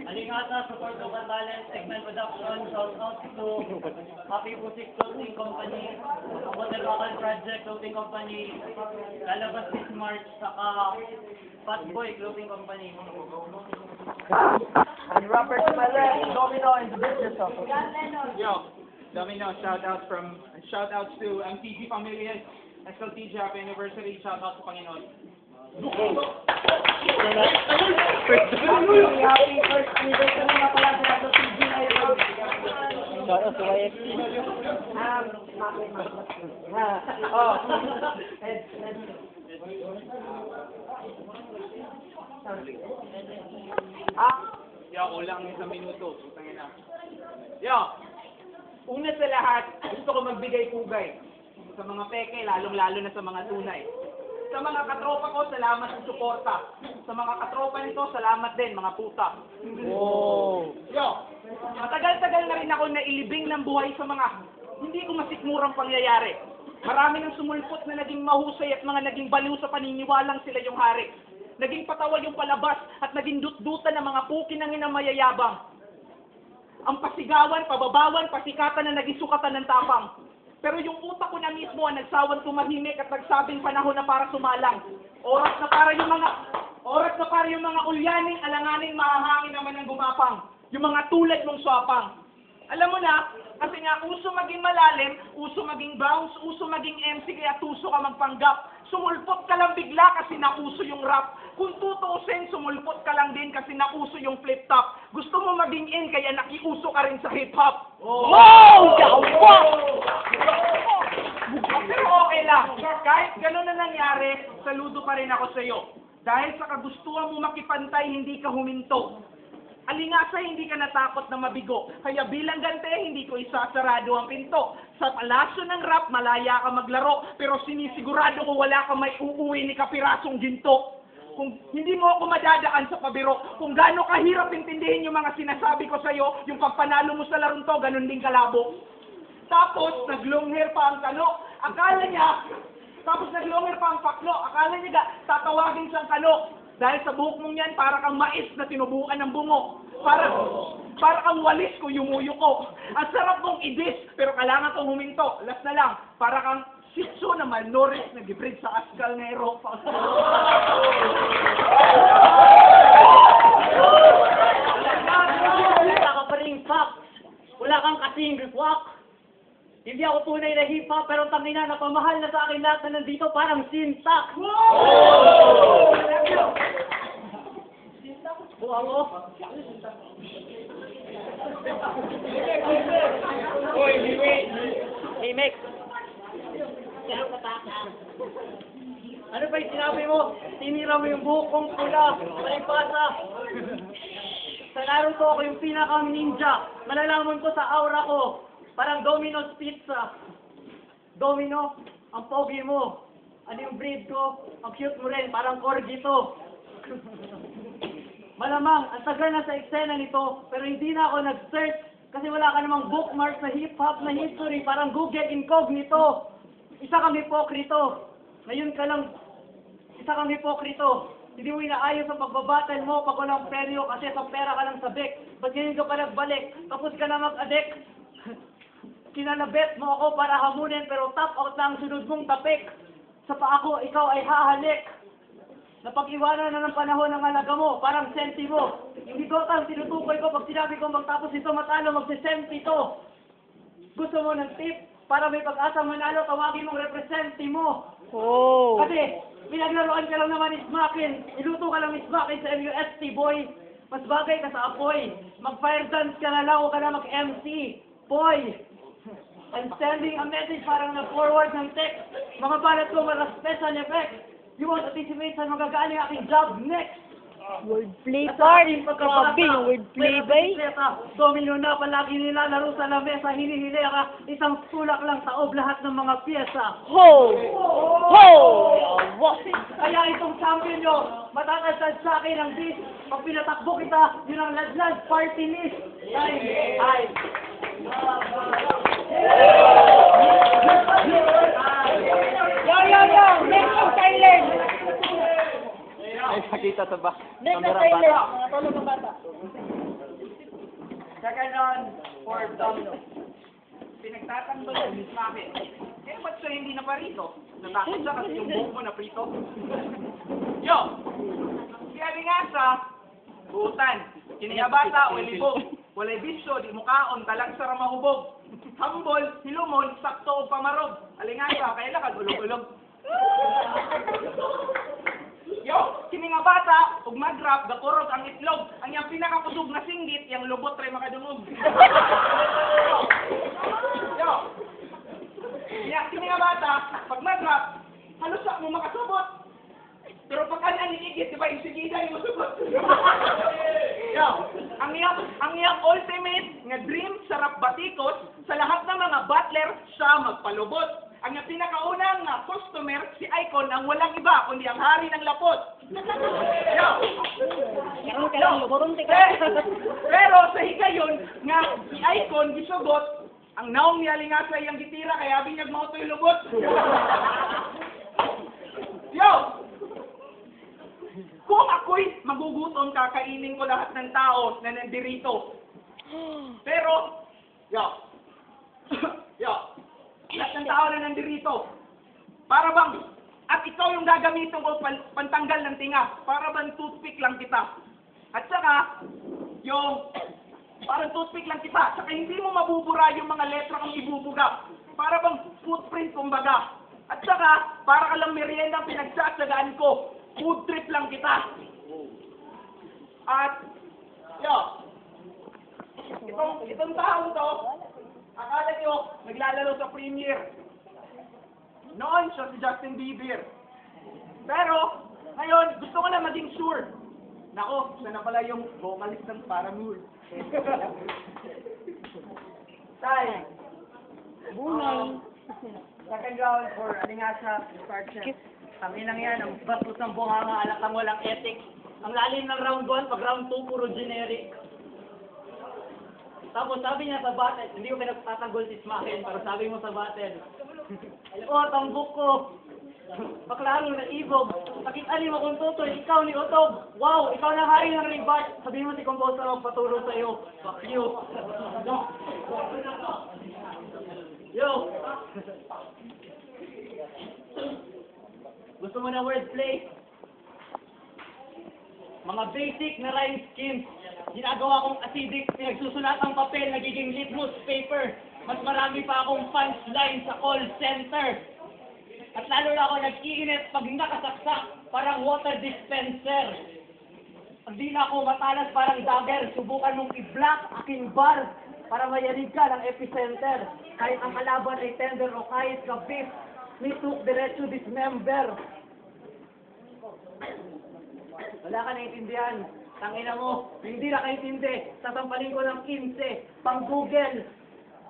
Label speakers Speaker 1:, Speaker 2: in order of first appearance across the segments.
Speaker 1: Alingata, support local talent, segment production, shout out to Happy Music Clothing Company, Hotel Bakal Project Clothing Company, lalabas this March, saka Fatboy Clothing Company.
Speaker 2: And Robert to my left, Domino in the business of.
Speaker 3: Yo, Domino, shout outs to MTG Familias, SLTG Happy Anniversary, shout out sa Panginoon.
Speaker 2: Happy first anniversary na pala sa SLTG ngayon.
Speaker 4: Shout out to YFC.
Speaker 3: Yo, ulang isang minuto. Putangin na. Yo, una sa lahat, gusto ko magbigay pugay sa mga peke, lalong-lalo na sa mga tunay. Sa mga katropa ko, salamat sa suporta. Sa mga katropa nito, salamat din, mga puta.
Speaker 4: Oh.
Speaker 3: Yo, matagal-tagal na rin ako nailibing ng buhay sa mga hindi ko masikmurang pangyayari. Marami nang sumulpot na naging mahusay at mga naging baliw sa paniniwalang sila yung hari. Naging patawa yung palabas at naging dutdutan ng mga pukin ng inang mayayabang. Ang pasigawan, pababawan, pasikatan na naging sukatan ng tapang. Pero yung utak ko na mismo ang nagsawang tumahimik at nagsabing panahon na para sumalang. Oras na para yung mga ulyaning, alanganing, mahahangin naman ng gumapang. Yung mga tulad mong swapang. Alam mo na, kasi nga uso maging malalim, uso maging bounce, uso maging MC, kaya tuso ka magpanggap. Sumulpot ka lang bigla kasi nauso yung rap. Kung tutusin, sumulpot ka lang din kasi nauso yung flip-top. Gusto mo maging in, kaya nakiuso ka rin sa hip-hop.
Speaker 4: Wow! Yawa!
Speaker 3: Pero okay lang. Kahit gano'n na nangyari, saludo pa rin ako sa'yo. Dahil sa kagustuhan mo makipantay, hindi ka huminto. Alingasa, hindi ka natakot na mabigo. Kaya bilang gante, hindi ko isasarado ang pinto. Sa palasyo ng rap, malaya ka maglaro. Pero sinisigurado ko wala ka may uuwi ni kapirasong ginto. Kung hindi mo ako madadaan sa pabiro, kung gaano kahirap intindihin yung mga sinasabi ko sa'yo, yung pagpanalo mo sa larong to, ganun din kalabo. Tapos, nag-long hair pa ang kano. Akala niya, akala niya tatawagin siyang kano. Dahil sa buhok mong yan, para kang mais na tinubukan ng bungo. Para kang walis ko yumuyuko. Ang sarap mong idis, pero kailangan kong huminto. Last na lang, para kang sitso na malnourished na gibrid sa askal na Europa.
Speaker 1: Wala ka pa rin facts. Wala kang kasing rifwak. Hindi ako tunay na hip-hop, pero tangina, napamahal na sa akin lahat na nandito, parang sintak. Buha mo. Hey, Mick. Ano ba yung sinabi mo? Tinira mo yung buhok kong pula. Malipasa. Sa Naruto ako yung pinaka-ninja. Malalaman ko sa aura ko. Parang Domino's Pizza. Domino, ang pogi mo. Ano yung breed ko? Ang cute mo rin. Parang corgi to. Malamang, ang tagal na sa eksena nito, pero hindi na ako nag-search kasi wala ka namang bookmark na hip-hop na history, parang Google Incognito. Isa kang hipokrito. Ngayon ka lang, isa kang hipokrito. Hindi mo inaayos ang pagbabattle mo pag walang peryo kasi sa pera ka lang sabik. Ba't ngayon ka pa nagbalik? Tapos ka na mag-addict. Kinalabet mo ako para hamunin pero top out na ang sunod mong tapik. Sa pa ako, ikaw ay hahalik. Napag-iwanan na ng panahon ng alaga mo, parang senti mo. Hindi ko ang tinutukoy ko pag sinabi ko magtapos ito matalo, magsisenti to. Gusto mo ng tip para may pag-asa manalo, tawagin mong representi mo.
Speaker 4: Oh.
Speaker 3: Kasi pinaglaruan ka lang naman ni Smackin, iluto ka lang ni Smackin sa MUST, boy. Mas bagay ka sa apoy. Mag-fire dance ka na lang, o ka na mag-MC, boy. I'm sending a message parang na-forward ng text. Mga balat ko, mga special effects. You won't anticipate sa magagaling aking job next.
Speaker 4: Wordplay, par. Grabe yung wordplay ba eh.
Speaker 3: Domino na palagi nilalaro sa lamesa. Hinihili ka. Isang tulak lang sa lahat ng mga pyesa.
Speaker 4: Ho! Ho! Yawa!
Speaker 3: Kaya itong champion nyo, matatagtad sa akin ang dis. Pag pinatakbo kita, yun ang ladlad party list. Ay!
Speaker 4: Yo! Next ang silent!
Speaker 2: Ay, pakita sa ba?
Speaker 4: Next ang silent! Mga tulog ng bata.
Speaker 2: Second round for Domino.
Speaker 3: Pinagtatanggol ng bakit? Eh, ba't siya hindi na parito? Natakot siya kasi yung buhok mo na prito. Yo! Si Alingasa, butan. Kiniyabata, walibog. Walay bisyo, di mukaon, talag sa ramahubog. Hambol, hilumon, sakto o pamarog. Alingasa, kailan ka gulog-gulog. Yo, kini nga bata, ug mag-rap, gakurog ang itlog. Ang yang pinakakusog na singgit, yang lubot ray makadungog. Yo, kini nga bata, pag mag-rap, halos sa mo makasubot. Pero pag kanan niigit, di ba yung sigida yung masubot? Yo, ang iyang ultimate nga dream sa rap batikot, sa lahat ng mga butler, siya magpalubot. Ang pinakaunang customer, si Icon, ang walang iba, kundi ang hari ng lapot. Yo! Pero sa higayon, nga si Icon, gisugot, ang naong niyaling nga sa iyang gitira, kaya binyag mo ito yung lubot. Yo! Kung ako'y magugutom, kakainin ko lahat ng tao na nandirito. Pero, yo! Lahat ng tao na nandirito. Para bang, at ikaw yung gagamitin ko pantanggal ng tinga. Para bang toothpick lang kita. At saka, parang toothpick lang kita. Saka hindi mo mabubura yung mga letra kang ibubuga. Para bang footprint kumbaga. At saka, para ka lang merienda ang pinagsasagaan ko. Food trip lang kita. At, itong taong to, akala nyo, naglalaro sa Premier. Noon siya si Justin Bieber. Pero, ngayon, gusto ko na maging sure. Nako, siya na pala yung vocalist ng Paramore.
Speaker 2: Time.
Speaker 4: Bunay.
Speaker 2: Second round for Alingasa, Sergeant.
Speaker 1: Ang inang yan, ang bastos ng bunganga, anak ang walang ethics. Ang lalim ng round 1, pag round 2, puro generic. Tapos sabi niya sa battle, hindi ko pinagtatanggol si Smakin, pero sabi mo sa battle, tambok ko, baklaro na ibog, nakitali mo kung tutoy, ikaw ni Otob, wow, ikaw na hari ng rebut, sabi mo si Composer magpaturo sa'yo, fuck you. Yo! Gusto mo na wordplay? Mga basic na rhyme schemes. Ginagawa kong acidic, pinagsusulat ang papel, nagiging litmus paper. Mas marami pa akong punchline sa call center. At lalo na ako nag-iinit pag nakasaksak, parang water dispenser. Pag di na ako matalas parang dagger, subukan mong i-block aking bar para mayanig ka ng epicenter. Kahit ang kalaban ay tender o kahit ka-beef, nituk diretso dismember. Wala ka naintindihan. Tangina mo, hindi na kaintindi. Sasampalin ko ng 15, pang Google.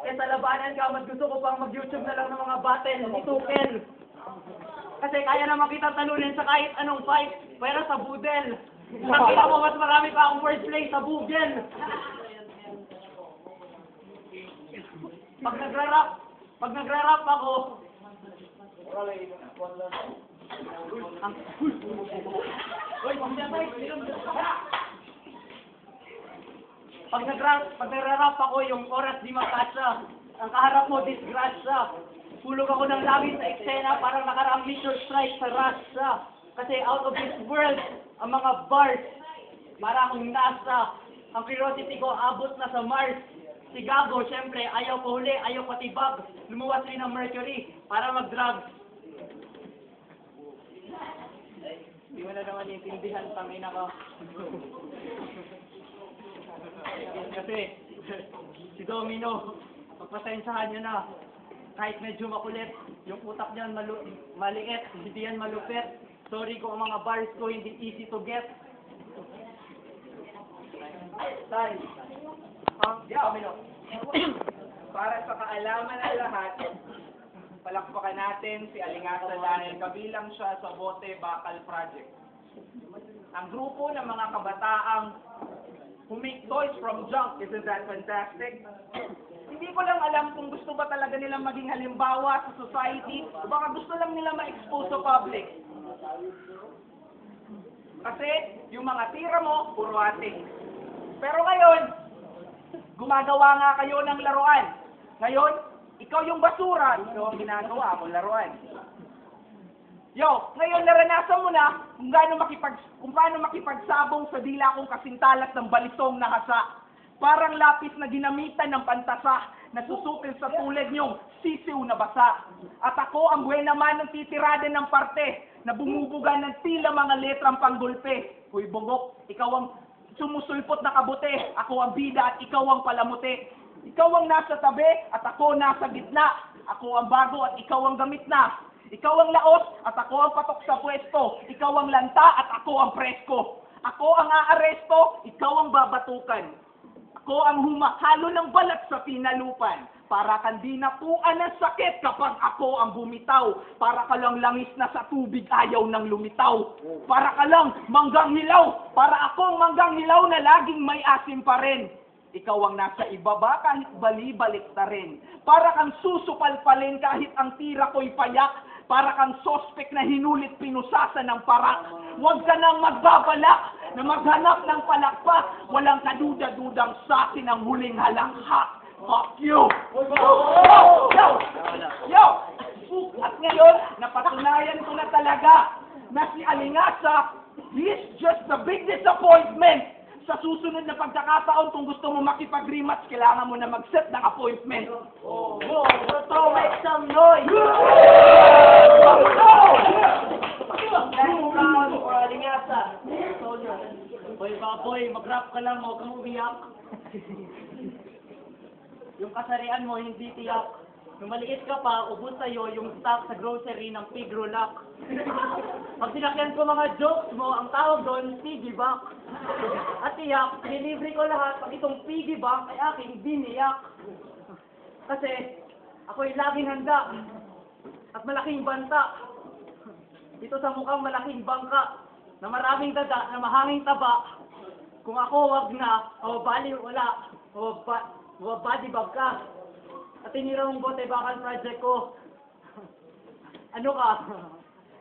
Speaker 1: Eh sa labanan ka, mas gusto ko pang mag-YouTube na lang ng mga battle, itukin. Kasi kaya naman kitang talunin sa kahit anong fight, pero sa budel. Nakita mo, mas marami pa akong wordplay sa Google. Pag nagra-rap ako, pag nagra-rap ako, yung oras di makasya. Ang kaharap mo, disgrasya. Hulog ako ng langit sa eksena, parang nakaraang meteor strike sa Russia. Kasi out of this world, ang mga bars, marang nasa. Ang curiosity ko, abot na sa Mars. Si Gago, syempre, ayaw pahuli, ayaw patibag. Lumuwas rin ng Mercury para mag-drugs. Hindi mo na naman intindihan, tangina ka. Kasi, si Domino, pagpasensyahan nyo na. Kahit medyo makulit, yung utak niyan maliit, hindi yan malupit. Sorry kung ang mga bars ko hindi easy to get.
Speaker 2: Time.
Speaker 3: Domino. Para sa kaalaman ng lahat, palakpakan natin si Alingasa dahil kabilang siya sa Bote Bakal Project. Ang grupo ng mga kabataang who make toys from junk, isn't that fantastic? Hindi ko lang alam kung gusto ba talaga nilang maging halimbawa sa society o baka gusto lang nila ma-expose sa public. Kasi yung mga tira mo, puro ating. Pero ngayon, Gumagawa nga kayo ng laruan. Ngayon, ikaw yung basura, ikaw ang ginagawa mo laruan. Yo, ngayon naranasan mo na kung paano makipagsabong sa dila kong kasintalat ng balisong na hasa. Parang lapis na ginamitan ng pantasa na susupil sa tulad niyong sisiw na basa. At ako ang buhay naman ng titirada ng parte na bumubuga ng tila mga letrang panggulpe. Huy bugok, ikaw ang sumusulpot na kabute, ako ang bida at ikaw ang palamute. Ikaw ang nasa tabi at ako nasa gitna. Ako ang bago at ikaw ang gamit na. Ikaw ang laos at ako ang patok sa pwesto. Ikaw ang lanta at ako ang presko. Ako ang aaresto, ikaw ang babatukan. Ako ang humahalo ng balat sa pinalupan. Para kang di napuan ng sakit kapag ako ang bumitaw. Para ka lang langis na sa tubig ayaw ng lumitaw. Para ka lang manggang hilaw. Para akong manggang hilaw na laging may asim pa rin. Ikaw ang nasa ibaba kahit bali-balik na rin. Para kang susupalpalin kahit ang tira ko'y payak. Para kang sospek na hinulit pinusasan ng parak. Huwag ka nang magbabalak na maghanap ng palakpak. Walang kaduda-dudang sa akin ang huling halakha. Fuck you! Yo! At ngayon, napatunayan ko na talaga na si Alingasa, he's just a big disappointment. Sa susunod na pagkakataon, kung gusto mo makipag-rematch, kailangan mo na mag-set ng appointment.
Speaker 1: So make some noise! Hoy baboy, mag-rap ka lang, huwag kang umiyak. Yung kasarian mo, hindi tiyak. Nung maliit ka pa, ubus sa'yo yung stock sa grocery ng pig rolak. Pag sinakyan ko mga jokes mo, ang tawag doon, piggy bank. At tiyak, delivery ko lahat, pag itong piggy bank ay aking biniyak. Kasi, ako'y laging handa. At malaking banta. Dito sa mukhang malaking bangka, na maraming dada, na mahanging taba. Kung ako wag na, o bali wala, o body bag ka. At tinira mong bote bakal project ko. Ano ka?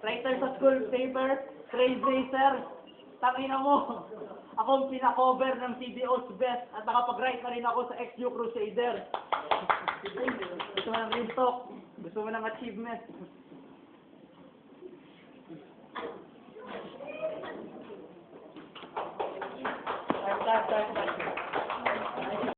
Speaker 1: Writer sa school paper, trade racer. Tangina mo. Ako ang pinakover ng CBO's best at nakapag-write na rin ako sa XU Crusader. Gusto mo ng real talk? Gusto mo ng achievement?